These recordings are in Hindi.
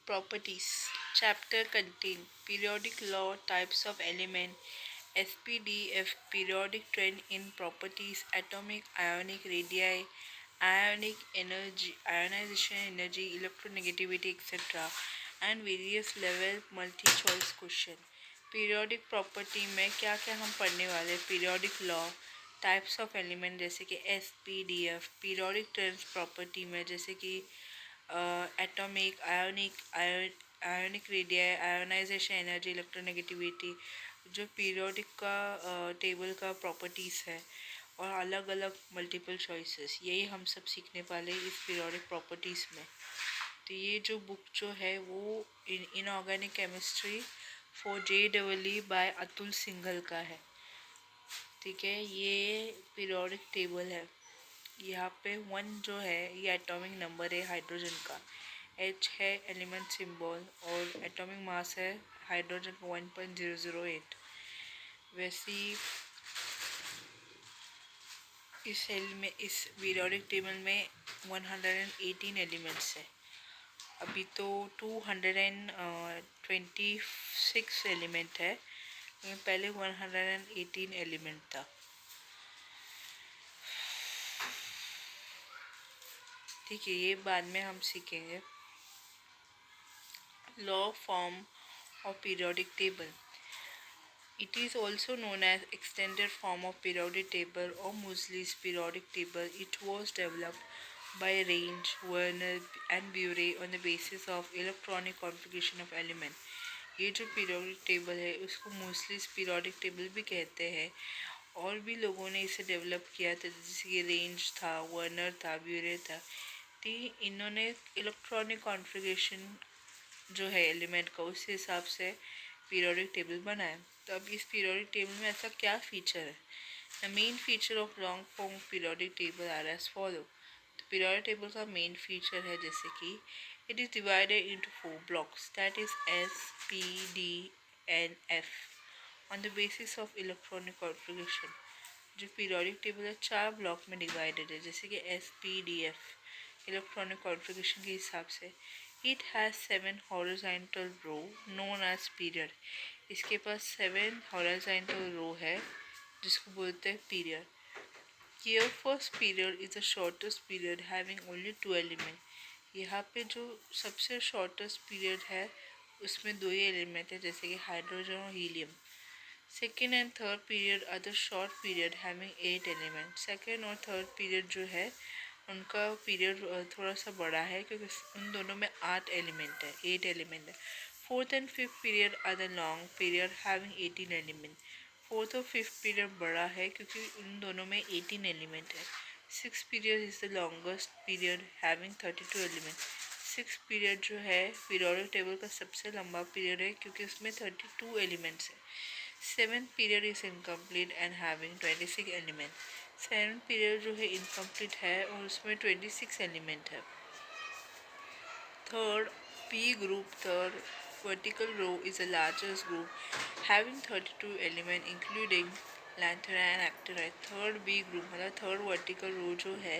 Properties. Chapter contain periodic law, types of element, SPDF, periodic trend in properties, atomic, ionic radii, ionic energy, ionization energy, electronegativity, etc. and various level multi-choice question. Periodic property में क्या क्या हम पढ़ने वाले हैं? Periodic law, types of element जैसे कि S P D F, periodic trends property में जैसे कि atomic, ionic radii, ionization energy, electronegativity, जो पीरियोडिक का टेबल का प्रॉपर्टीज़ है, और अलग अलग मल्टीपल चॉइसेस, यही हम सब सीखने वाले इस पीरियोडिक प्रॉपर्टीज़ में। तो ये जो बुक जो है वो inorganic chemistry for JEE by Atul Singhal का है। ठीक है, ये पीरियोडिक टेबल है। यहाँ पे 1 जो है ये एटॉमिक नंबर है हाइड्रोजन का, H है एलिमेंट सिंबल, और एटॉमिक मास है हाइड्रोजन का 1.008। वैसे ही इस पीरियोडिक टेबल में 118 एलिमेंट्स है। अभी तो 226 एलिमेंट है, लेकिन पहले 118 एलिमेंट था। ठीक है, ये बाद में हम सीखेंगे। Law form of periodic table, it is also known as extended form of periodic table or Moseley's periodic table. It was developed by Range, Werner and Bury on the basis of electronic configuration of element. ये जो पीरियोडिक टेबल है उसको मोस्टलीज पीरियोडिक टेबल भी कहते हैं, और भी लोगों ने इसे डेवलप किया था, जैसे कि रेंज था, वर्नर था, ब्यूरे था। तो इन्होंने इलेक्ट्रॉनिक कॉन्फ़िगरेशन जो है एलिमेंट का, उस हिसाब से पीरियोडिक टेबल बनाया। तो अब इस पीरियोडिक टेबल में ऐसा क्या फीचर है? The main feature of long form periodic table are as follow. तो पीरियोडिक टेबल का मेन फीचर है जैसे कि it is divided into 4 blocks, that is S P D and F, on the basis of electronic configuration. जो पीरियोडिक टेबल है 4 ब्लॉक में डिवाइडेड है, जैसे कि S P D F electronic configuration के हिसाब से। It has 7 horizontal row known as period. इसके पास 7 हॉरिजॉन्टल रो है जिसको बोलते हैं period. Here first period is the shortest period having only 2 element. यहाँ पे जो सबसे शॉर्टेस्ट पीरियड है उसमें 2 ही एलिमेंट है, जैसे कि हाइड्रोजन और helium. Second and third period are the short period having 8 element. Second और थर्ड पीरियड जो है उनका पीरियड थोड़ा सा बड़ा है, क्योंकि उन दोनों में 8 एलिमेंट है, 8 एलिमेंट है। Fourth and fifth period are the long period having 18 element. Fourth और फिफ्थ पीरियड बड़ा है क्योंकि उन दोनों में 18 एलिमेंट है। Six period is the longest period having 32 element. Six period जो है पीरियोडिक टेबल का सबसे लंबा पीरियड है क्योंकि उसमें 32 एलिमेंट्स है। Seventh period is incomplete and having 26 element. Seventh period जो है इनकम्प्लीट है और उसमें 26 एलिमेंट है। Third P group, third vertical row is the largest group having 32 elements including lanthanide and actinide। Third B group मतलब थर्ड वर्टिकल रो जो है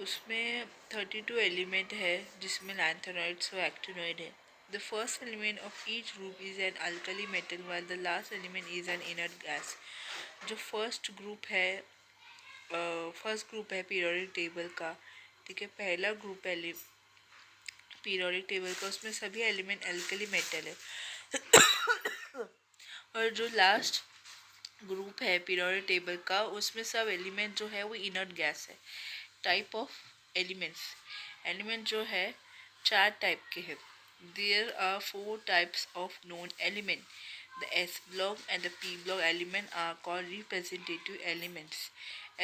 उसमें 32 एलिमेंट है, जिसमें लैंथेनाइड्स और एक्टिनॉइड है। The first element of each group is an alkali metal while the last element is an inert gas। जो फर्स्ट ग्रुप है पीरियोडिक टेबल का, ठीक है, पहला ग्रुप है पीरियोडिक टेबल का, उसमें सभी एलिमेंट अल्कली मेटल है। और जो लास्ट ग्रुप है पीरियोडिक टेबल का उसमें सब एलिमेंट जो है वो इनर्ट गैस है। टाइप ऑफ एलिमेंट जो है 4 टाइप के हैं। There are 4 types of known element. The S block and the P block element are called representative elements।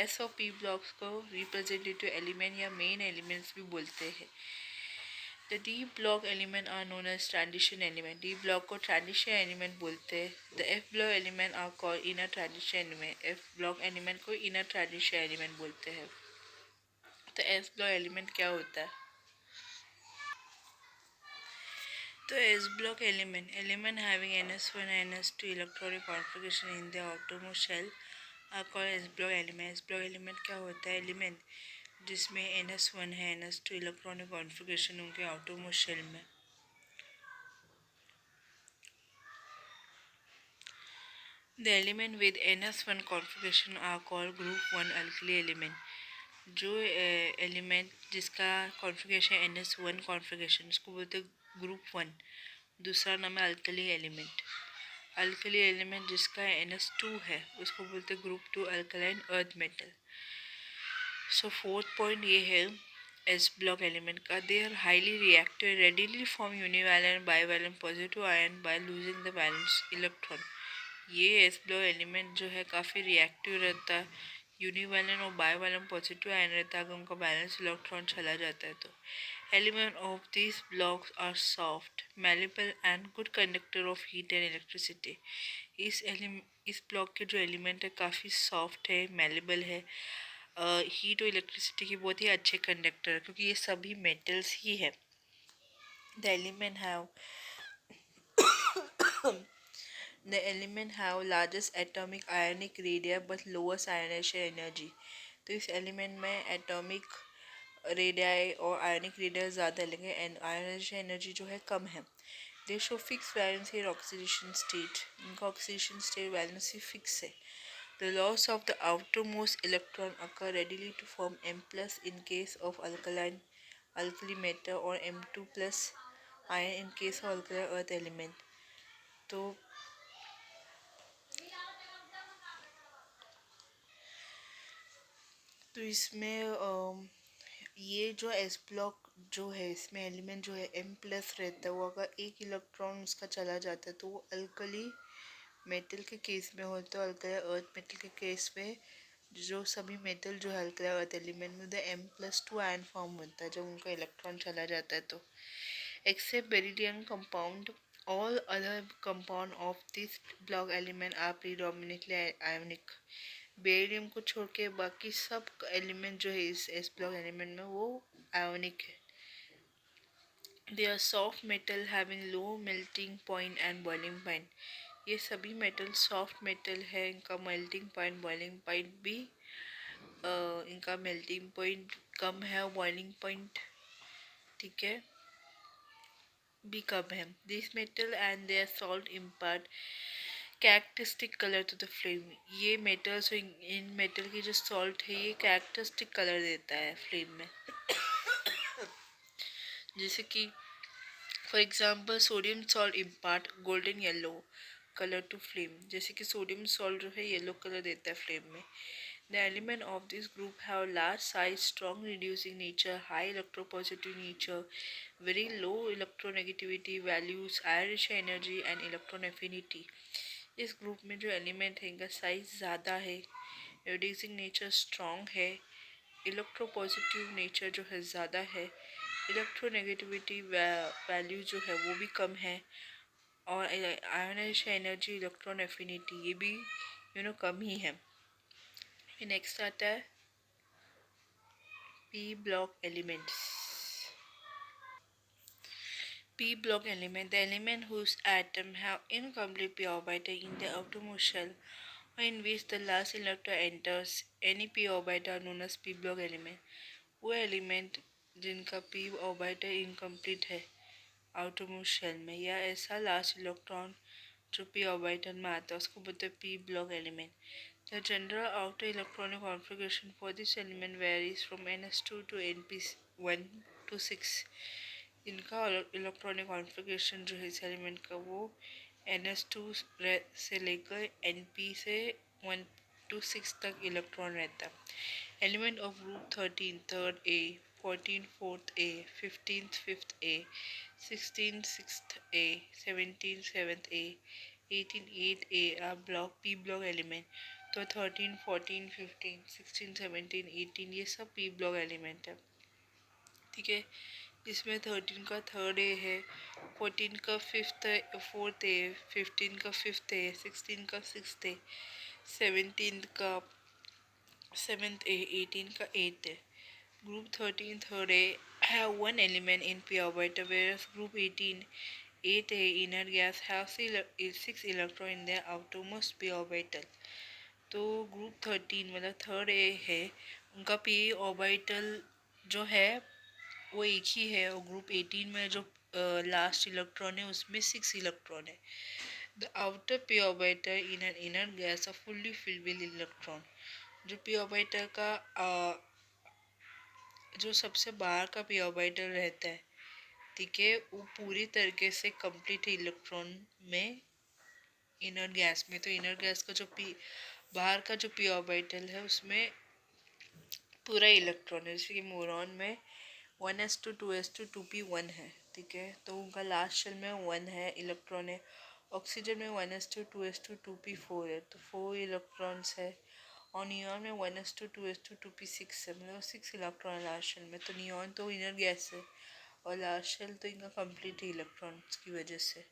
S और P blocks को representative element या main elements भी बोलते हैं। The D block element are known as transition element। D block को transition element बोलते हैं। The F block element are called inner transition element। F block element को inner transition element बोलते हैं। तो S block element क्या होता है? तो S block element having NS1 and NS2 electronic configuration in the outermost shell are called S block element। S block element क्या होता है? एलिमेंट जिसमें NS1 है, NS2 इलेक्ट्रॉनिक कॉन्फ़िगरेशन उनके आउटरमोस्ट शेल में। The element with NS1 configuration are called group 1 alkali element. जो एलिमेंट जिसका कॉन्फ़िगरेशन NS1 कॉन्फ़िगरेशन उसको बोलते हैं ग्रुप 1. दूसरा नाम है अल्कली एलिमेंट. अल्कली एलिमेंट जिसका NS2 है उसको बोलते हैं group 2 alkaline earth metal. So fourth point ये है एस ब्लॉक एलिमेंट का. They are highly reactive, readily form univalent bivalent positive ion by losing the valence electron. ये एस ब्लॉक एलिमेंट जो है काफ़ी रिएक्टिव रहता है. यूनिवैलेंट और बाईवैलेंट पॉजिटिव आयन रहता है अगर उनका बैलेंस इलेक्ट्रॉन चला जाता है तो. Element of this blocks are soft, malleable and good conductor of heat and electricity. इस ब्लॉक के जो एलिमेंट है काफ़ी सॉफ्ट है, मैलेबल है, हीट और इलेक्ट्रिसिटी की बहुत ही अच्छे कंडक्टर है क्योंकि ये सभी मेटल्स ही है. The element have The element have largest atomic ionic radii but lowest ionization energy. तो इस एलिमेंट में एटॉमिक रेडियाई और आयनिक रेडियाई ज़्यादा लेंगे एंड आयोनाइजेशन एनर्जी जो है कम है. दे शो फिक्स वैलेंसी और ऑक्सीडेशन स्टेट. इनका ऑक्सीडेशन स्टेट वैलेंसी फिक्स है. The loss of the outermost electron occur readily to form M plus in case of alkali matter or M2 plus ion in case of alkali earth element. तो इसमें ये जो एस ब्लॉक जो है इसमें एलिमेंट जो है एम प्लस रहता है वो अगर एक इलेक्ट्रॉन उसका चला जाता है तो वो अल्कली मेटल के केस में होता है. अल्कली अर्थ मेटल के केस में जो सभी मेटल जो है अल्कली अर्थ एलिमेंट में M+2 आयन फॉर्म होता है जब उनका इलेक्ट्रॉन चला जाता है तो. Except beryllium compound, all other compound of this block element are predominantly ionic. Beryllium को छोड़ के बाकी सब एलिमेंट जो है इस एस ब्लॉक एलिमेंट में वो आयोनिक है. They are soft metal having low melting point and boiling point. ये सभी मेटल सॉफ्ट मेटल है. इनका मेल्टिंग पॉइंट बॉइलिंग पॉइंट भी इनका मेल्टिंग पॉइंट कम है और बॉइलिंग पॉइंट ठीक है भी कम है. This metal and their salt impart characteristic colour to the flame. ये मेटल्स इन मेटल की जो सॉल्ट है ये कैरेक्टरिस्टिक कलर देता है फ्लेम में. जैसे कि for example sodium salt impart golden yellow colour to flame. जैसे कि सोडियम सॉल्ट जो है येलो कलर देता है फ्लेम में. The element of this group have large size, strong reducing nature, high electropositive nature, very low electronegativity values, ionization energy and electron affinity. इस ग्रुप में जो एलिमेंट है इनका साइज ज़्यादा है, रिड्यूसिंग नेचर स्ट्रॉन्ग है, इलेक्ट्रोपॉजिटिव नेचर जो है ज़्यादा है, इलेक्ट्रोनेगेटिविटी वैल्यू जो है वो भी कम है और आयोनाइजेशन एनर्जी इलेक्ट्रॉन एफिनिटी ये भी कम ही है. फिर नेक्स्ट आता है P block elements. P block element, the element whose atom have incomplete p orbital in the outermost shell or in which the last electron enters any p orbital known as p block element. वो एलिमेंट जिनका p orbital incomplete है outermost shell में या ऐसा लास्ट इलेक्ट्रॉन जो p orbital में आता है उसको बोलते हैं p block element. The general outer electronic configuration for this element varies from ns2 to np1 to 6. इनका इलेक्ट्रॉनिक कॉन्फ़िगरेशन जो है इस एलिमेंट का वो NS2 से लेकर NP से 1 to 6 तक इलेक्ट्रॉन रहता है. Element of group 13 third A, 14 fourth A, 15 fifth A, 16 sixth A, 17 seventh A, 18 eight A are block P block element. तो 13 14 15 16 17 18 ये सब पी ब्लॉक एलिमेंट है. ठीक है. इसमें 13 का थर्ड ए है, 14 का फिफ्थ फोर्थ ए, 15 का फिफ्थ ए, 16 का सिक्स्थ ए, 17 का सेवेंथ ए, 18 का eighth A. Group 13 third A have one element in p orbital, whereas group 18 8A inner gas have 6 electron in their outermost p orbital. तो ग्रुप 13 मतलब थर्ड ए है उनका p orbital जो है वो एक ही है और ग्रुप 18 में जो लास्ट इलेक्ट्रॉन है उसमें 6 इलेक्ट्रॉन है. The outer p orbital in an inner gas are fully filled with electron. जो p orbital का जो सबसे बाहर का p orbital रहता है, ठीक है, वो पूरी तरीके से कंप्लीट इलेक्ट्रॉन में इनर गैस में। तो इनर गैस का जो पी बाहर का जो p ऑर्बिटल है उसमें पूरा इलेक्ट्रॉन है। जैसे कि मोरॉन में 1s2 2s2 2p1 है, ठीक है, तो उनका लास्ट शेल में 1 है इलेक्ट्रॉन है। ऑक्सीजन में 1s2 2s2 2p4 है, तो 4 इलेक्ट्रॉन्स है। और नियॉन में 1s2 2s2 2p6 है, मतलब 6 इलेक्ट्रॉन है लास्ट शेल में। तो नियॉन तो इनर गैस है और लास्ट शेल तो इनका कंप्लीट है इलेक्ट्रॉन्स की वजह से।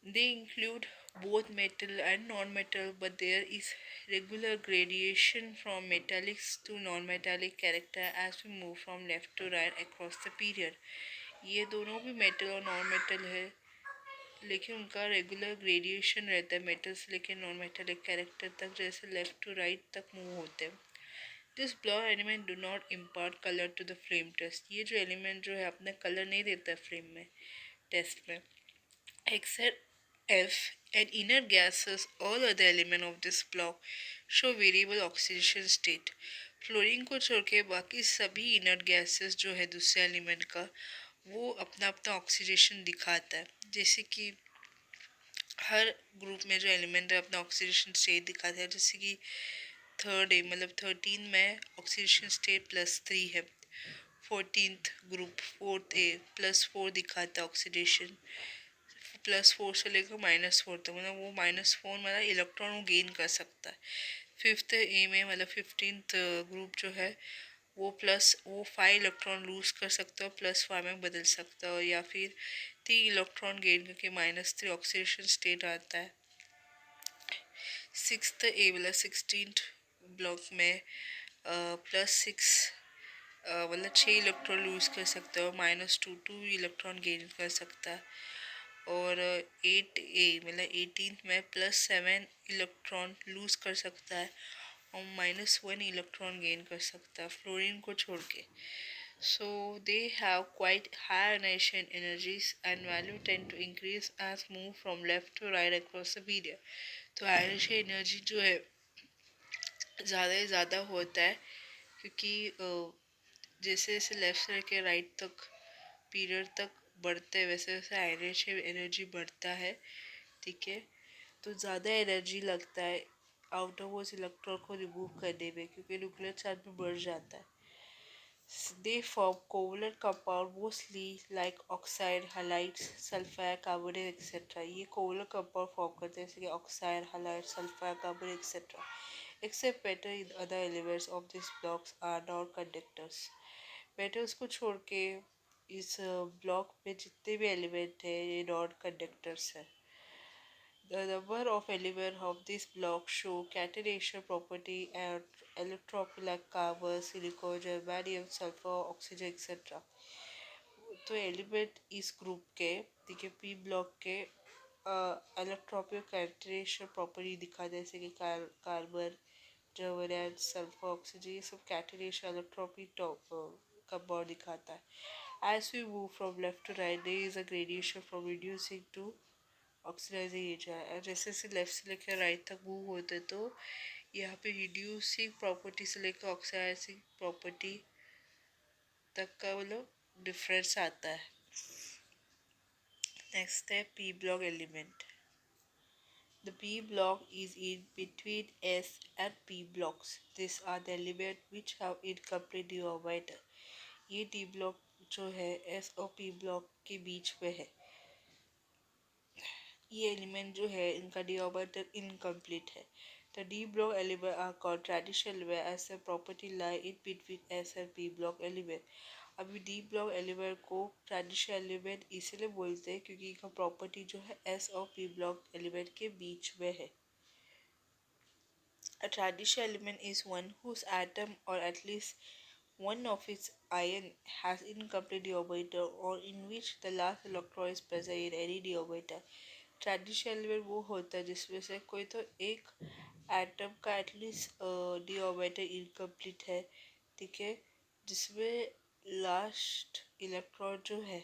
They include both metal and non-metal, but there is regular gradation from metallics to non-metallic character as we move from left to right across the period. ये दोनों भी मेटल और नॉन मेटल है, लेकिन उनका रेगुलर ग्रेडिएशन रहता है मेटल से लेकर नॉन मेटेलिक कैरेक्टर तक, जैसे लेफ्ट टू राइट तक मूव होते हैं। This block element do not impart colour to the flame test. ये जो एलिमेंट जो है अपने कलर नहीं देता है फ्लेम में टेस्ट में। Except F and inner gases, all other elements of this block show variable oxidation state. Fluorine को छोड़ के बाकी सभी इनर गैसेस जो है दूसरे एलिमेंट का, वो अपना अपना ऑक्सीडेशन दिखाता है। जैसे कि हर ग्रुप में जो एलिमेंट है अपना ऑक्सीडेशन स्टेट दिखाता है। जैसे कि थर्ड ए मतलब 13 में ऑक्सीडेशन स्टेट +3 है। 14th ग्रुप 4th ए +4 दिखाता है ऑक्सीडेशन। +4 से लेकर -4 तक, मतलब वो -4 मतलब इलेक्ट्रॉन वो गेन कर सकता है। 5th ए में मतलब 15th ग्रुप जो है वो 5 इलेक्ट्रॉन लूज कर सकता है, +5 में बदल सकता है, या फिर 3 इलेक्ट्रॉन गेन करके -3 ऑक्सीडेशन स्टेट आता है। 6th ए मतलब 16th ब्लॉक में +6 मतलब 6 इलेक्ट्रॉन लूज कर सकता है और -2 इलेक्ट्रॉन गेन कर सकता है। और 8 ए मतलब 18th में +7 इलेक्ट्रॉन लूज कर सकता है और -1 इलेक्ट्रॉन गेन कर सकता है फ्लोरीन को छोड़ के। So they have quite high ionisation energies and value tend to increase as move from left to right across the period. तो आयोनाइजेशन एनर्जी जो है ज़्यादा से ज़्यादा होता है, क्योंकि जैसे जैसे लेफ्ट से लेके राइट तक पीरियड तक बढ़ते हैं वैसे वैसे आयरेशन एनर्जी बढ़ता है, ठीक है। तो ज़्यादा एनर्जी लगता है आउटर वोस इलेक्ट्रॉन को रिमूव करने में, क्योंकि न्यूक्लियर चार्ज भी बढ़ जाता है। They form covalent compound mostly like oxide, halides, sulfur, carbonate, etc. ये covalent compound form करते हैं जैसे कि oxide, halide, sulfur, carbonate, etc. Except metal in other elements of these blocks are non-conductors. Metals को छोड़ के इस ब्लॉक में जितने भी एलिमेंट हैं ये नॉन कंडक्टर्स हैं। The number of elements of this block show catenation property and electropy like carbon, silicon, germanium, sulfur, oxygen, etc. तो एलिमेंट इस ग्रुप के, ठीक है, पी ब्लॉक के इलेक्ट्रोपी कैटेनेशन प्रॉपर्टी दिखा, जैसे कि कार्बन, जर्मनियम, सल्फर, ऑक्सीजन, ये सब कैटेनेशन इलेक्ट्रोपी कंपाउंड दिखाता है। As we move from left to right, there is a gradation from reducing to oxidising agent है। जैसे जैसे लेफ्ट से लेकर राइट तक मूव होते तो यहाँ पे रिड्यूसिंग प्रॉपर्टी से लेकर ऑक्सीडाइजिंग प्रॉपर्टी तक का मतलब डिफरेंस आता है। नेक्स्ट है P block element. The P block is in between S and P blocks. These are the elements which have incomplete d orbital. ये D ब्लॉक जो है S और P ब्लॉक के बीच में है। ये एलिमेंट जो है इनका d orbital incomplete है। The d block element are called traditional element as a property lie in between S and p block element। अभी d block element को traditional element इसलिए बोलते हैं क्योंकि इनका प्रॉपर्टी जो है S और p block element के बीच में है। A traditional element is one whose atom or at least one of its ion has incomplete d orbital or in which the last electron is present in any d orbital। Traditional element वो होता है जिसमें से कोई तो एक एटम का एटलीस्ट डी ऑर्बिटल इनकम्प्लीट है, ठीक है, जिसमें लास्ट इलेक्ट्रॉन जो है,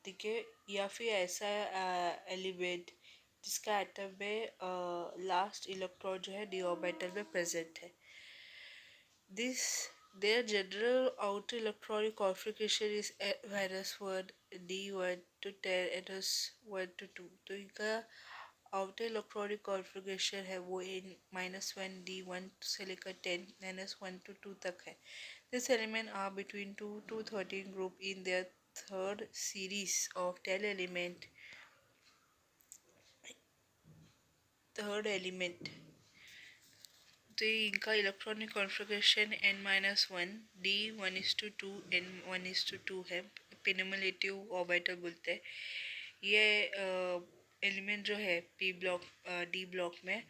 ठीक है, या फिर ऐसा एलिमेंट जिसका एटम में लास्ट इलेक्ट्रॉन जो है डी ऑर्बिटल में प्रेजेंट है. This their general outer electronic configuration is -1 D1 to 10 and -1 to 2. तो इनका आउटर इलेक्ट्रॉनिक कॉन्फ़िगरेशन है वो इन -1 D1 से लेकर 10 -1 to 2 तक है. This element are between 2 to 13 group in their third series of 10 third element. तो इनका electronic configuration N-1 D 1:2 N 1:2 है. पेनिमुलेटिव ऑर्बिटल बोलते हैं. ये एलिमेंट जो है पी ब्लॉक डी ब्लॉक में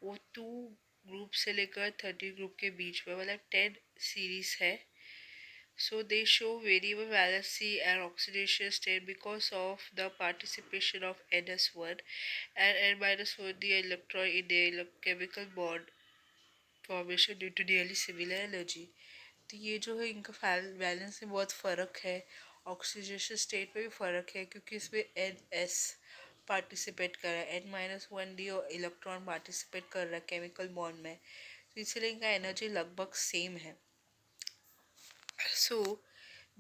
वो 2 ग्रुप से लेकर 30 ग्रुप के बीच में मतलब 10 सीरीज है. So they show variable valency and oxidation state because of the participation of N-1 and N-1 the electron in the chemical bond formation due to really similar energy. तो ये जो है इनका बैलेंस में बहुत फ़र्क है. ऑक्सीडेशन स्टेट में भी फ़र्क है क्योंकि इसमें एन एस पार्टिसिपेट कर रहा है, N-1 D और इलेक्ट्रॉन पार्टिसिपेट कर रहा है केमिकल बॉन्ड में. तो इसलिए इनका एनर्जी लगभग सेम है. So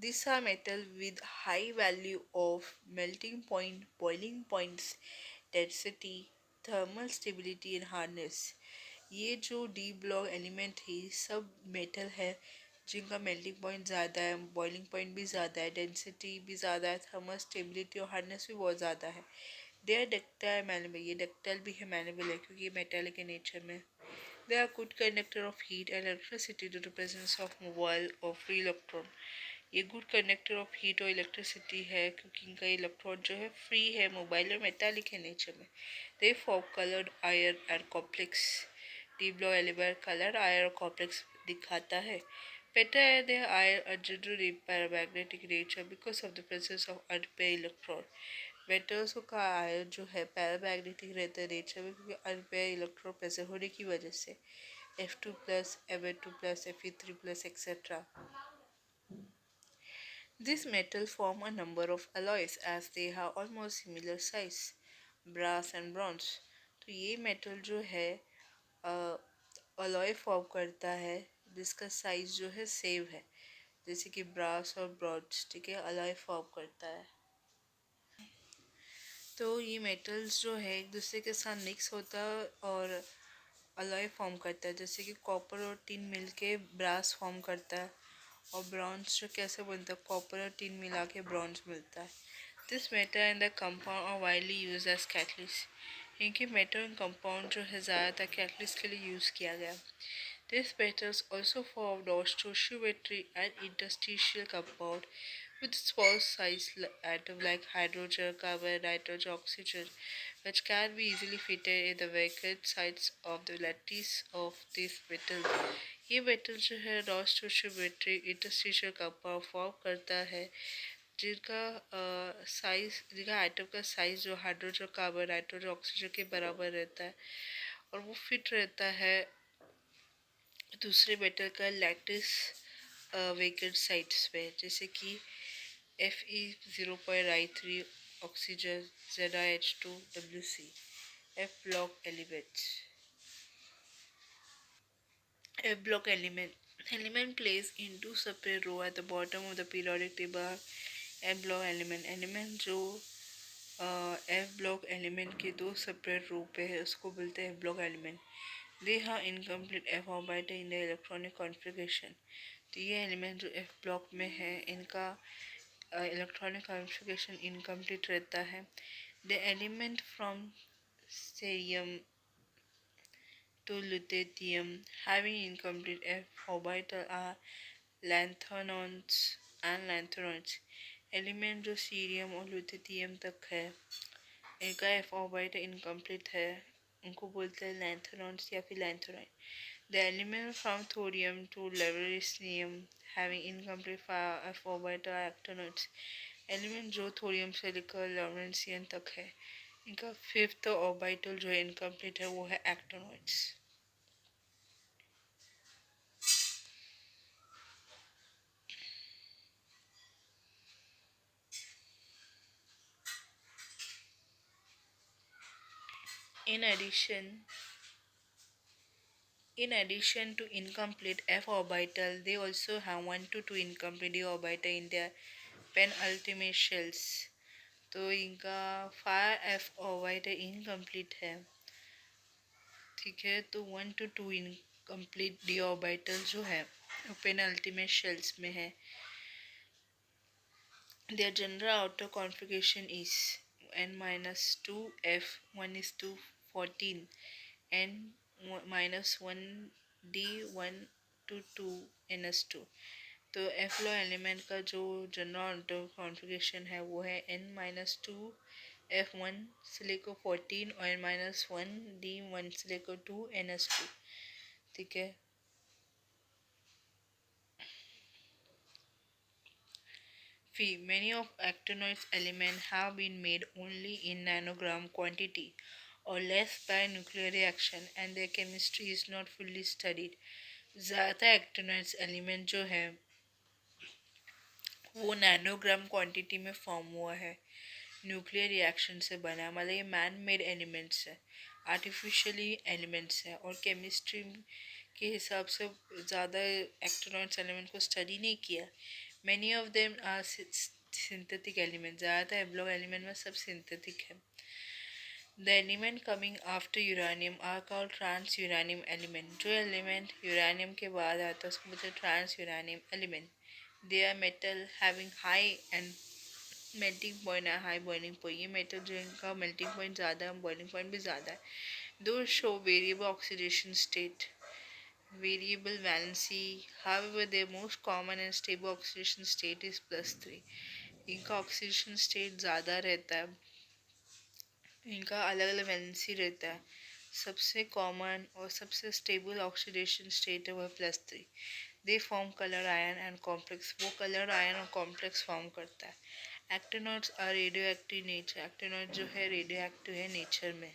these are metal with high value of melting point, boiling points, density, thermal stability and hardness. ये जो डी ब्लॉक एलिमेंट है सब मेटल है जिनका मेल्टिंग पॉइंट ज़्यादा है, बॉइलिंग पॉइंट भी ज़्यादा है, डेंसिटी भी ज़्यादा है, थर्मल स्टेबिलिटी और हार्डनेस भी बहुत ज़्यादा है. They are ductile malleable. ये डक्टाइल भी है मैनेबल है क्योंकि ये मेटेलिक के नेचर में. They are good conductor of heat and electricity due to presence of mobile or free electron. ये गुड कंडक्टर ऑफ हीट और इलेक्ट्रिसिटी है क्योंकि इनका इलेक्ट्रॉन जो है फ्री है, मोबाइल और मेटालिक है नेचर में. They form coloured ion and complex. D block element coloured ion और कॉम्प्लेक्स दिखाता है. Better their iron are generally paramagnetic nature because of the presence of unpaired electron. Metals का आयन जो है पैरामैग्नेटिक रहता है नेचर में क्योंकि अनपेयर इलेक्ट्रॉन प्रेजेंट होने की वजह से. F2+, Mn2+, Fe3+, etc. These metals form a number of alloys as they have almost similar size, brass and bronze. तो ये मेटल जो है अलॉय फॉर्म करता है जिसका साइज जो है सेम है जैसे कि ब्रास और ब्रॉन्ज. ठीक है, अलॉय फॉर्म करता है. तो ये मेटल्स जो है एक दूसरे के साथ मिक्स होता है और अलॉय फॉर्म करता है. जैसे कि कॉपर और टिन मिलके ब्रास फॉर्म करता है और ब्रॉन्ज जो कैसे बनता है, कॉपर और टिन मिला के ब्रॉन्ज मिलता है. This metal and the compound are widely use as catalyst. इनके मेटल एंड कंपाउंड जो है ज़्यादातर कैटलिस्ट के लिए यूज़ किया गया. These metals also form stoichiometry and interstitial compound with small size atom like hydrogen, carbon, nitrogen, oxygen, which can be easily fitted in the vacant sites of the lattice of these metals. ये मेटल जो है stoichiometry interstitial compound फॉर्म करता है जिनका आइटम का साइज जो हाइड्रोजन, कार्बन, नाइट्रोजन, ऑक्सीजन के बराबर रहता है और वो फिट रहता है दूसरे मेटल का लैटिस वेकेंट साइट्स पे. जैसे कि Fe0.I3 oxygen, ZiH2WC. F block elements. F block element placed in two separate row at the bottom of the periodic table. F block element जो F block element के दो separate रो पे है उसको बोलते हैं F block element. They have incomplete F orbital in the electronic configuration. तो ये एलिमेंट जो F ब्लॉक में है इनका इलेक्ट्रॉनिक कॉन्फ़िगरेशन इनकम्प्लीट रहता है. The element from cerium to lutetium having incomplete F orbital are lanthanons and lanthanoids. Element जो सीरियम और लुटेटियम तक है इनका F ऑर्बिटल इनकम्प्लीट है, उनको बोलते हैं लैंथेनॉन्स या फिर lanthanoid. The element from thorium to lawrencium having incomplete F orbital are actinoids. Element जो थोरियम से लेकर लॉरेंसियन तक है इनका फिफ्थ ऑर्बिटल जो है इनकम्प्लीट है वो है एक्टोनॉइड्स. In addition, in addition to incomplete f orbital, they also have 1 to 2 incomplete d orbital in their penultimate shells. तो इनका 5 f orbital incomplete है. ठीक है, तो 1 to 2 इनकम्प्लीट डी ऑर्बिटल जो है पेनल्टीमेट शेल्स में है. Their general outer configuration is n minus 2 f 1 is to 14 n minus 1 d 1 to 2 ns2. तो एफ लो एलिमेंट का जो जनरल आउटर कॉन्फ़िगरेशन है वो है n minus two F one से लेकर 14 और n minus one D one से लेकर 2 ns2. ठीक है. Many of actinoids elements have been made only in nanogram quantity or less by nuclear reaction and their chemistry is not fully studied. ज़्यादा एक्टिनॉइड्स एलिमेंट जो है वो नैनोग्राम क्वांटिटी में फॉर्म हुआ है, न्यूक्लियर रिएक्शन से बना, मतलब ये मैन मेड एलिमेंट्स है, आर्टिफिशियली एलिमेंट्स है और केमिस्ट्री के हिसाब से ज़्यादा एक्टिनॉइड्स एलिमेंट को स्टडी नहीं किया. Many of them are synthetic element, ज़्यादातर एब्लॉग एलिमेंट में सब सिंथेटिक है. The element coming after uranium are called trans uranium element. जो एलिमेंट यूरेनियम के बाद आता है उसको बोलते हैं trans uranium element. They are metal having high and melting point and high boiling point. ये मेटल जो इनका melting point ज़्यादा है, boiling point भी ज़्यादा है. Those show variable oxidation state, variable valency. However, their most common and stable oxidation state is +3. इनका ऑक्सीडेशन स्टेट ज़्यादा रहता है, इनका अलग अलग वैलेंसी रहता है. सबसे कॉमन और सबसे स्टेबल ऑक्सीडेशन स्टेट है वह +3. They form colour ion and complex, वो कलर आयन और कॉम्प्लेक्स फॉर्म करता है. Actinoids are radio active nature, actinoid जो है रेडियो एक्टिव है नेचर में.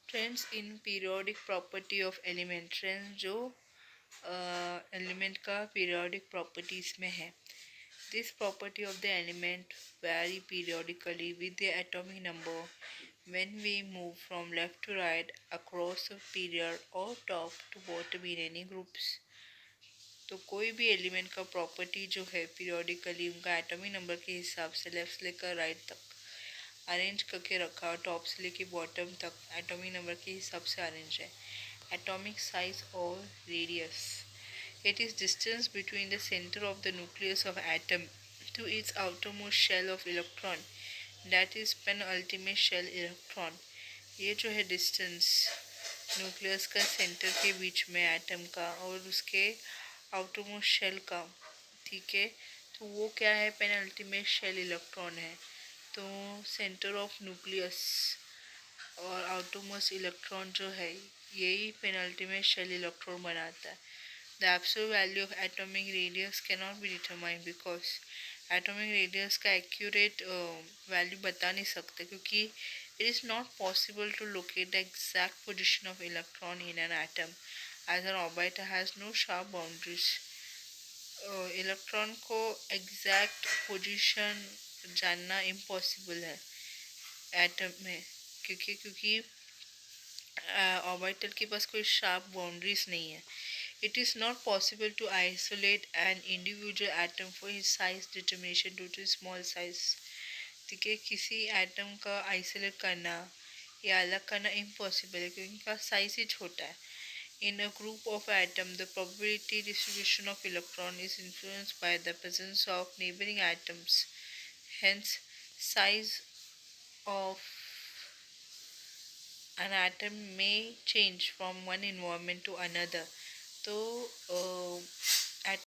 Trends in periodic property of element, trends जो एलिमेंट का पीरियोडिक प्रॉपर्टीज में है. This property of the element vary periodically with their atomic number when we move from left to right across a period or top to bottom in any groups. तो कोई भी एलिमेंट का प्रॉपर्टी जो है पीरियोडिकली उनका एटॉमिक नंबर के हिसाब से लेफ्ट से लेकर राइट तक अरेंज करके रखा, टॉप से लेकर बॉटम तक एटॉमिक नंबर के हिसाब से अरेंज है. एटॉमिक साइज और radius, it is distance between the center of the nucleus of atom to its outermost shell of electron, that is penultimate shell electron. ये जो है डिस्टेंस न्यूक्लियस का सेंटर के बीच में एटम का और उसके आउटरमोस्ट शेल का. ठीक है, तो वो क्या है, पेनल्टीमेट शेल इलेक्ट्रॉन है. तो सेंटर ऑफ न्यूक्लियस और आउटरमोस्ट इलेक्ट्रॉन जो है यही पेनल्टीमेट शेल इलेक्ट्रॉन बनाता है. The absolute value of atomic radius cannot be determined because atomic radius का accurate value बता नहीं सकते क्योंकि it is not possible to locate the exact position of electron in an atom as an orbital has no sharp boundaries. Electron को एग्जैक्ट पोजीशन जानना इम्पॉसिबल है एटम में, क्योंकि ऑर्बिटल के पास कोई शार्प बाउंड्रीज नहीं है. It is not possible to isolate an individual atom for its size determination due to small size. ठीक है, किसी एटम का आइसोलेट करना या अलग करना इम्पॉसिबल है क्योंकि इनका साइज ही छोटा है. In a group of atoms, the probability distribution of electron is influenced by the presence of neighboring atoms. Hence, size of an atom may change from one environment to another. तो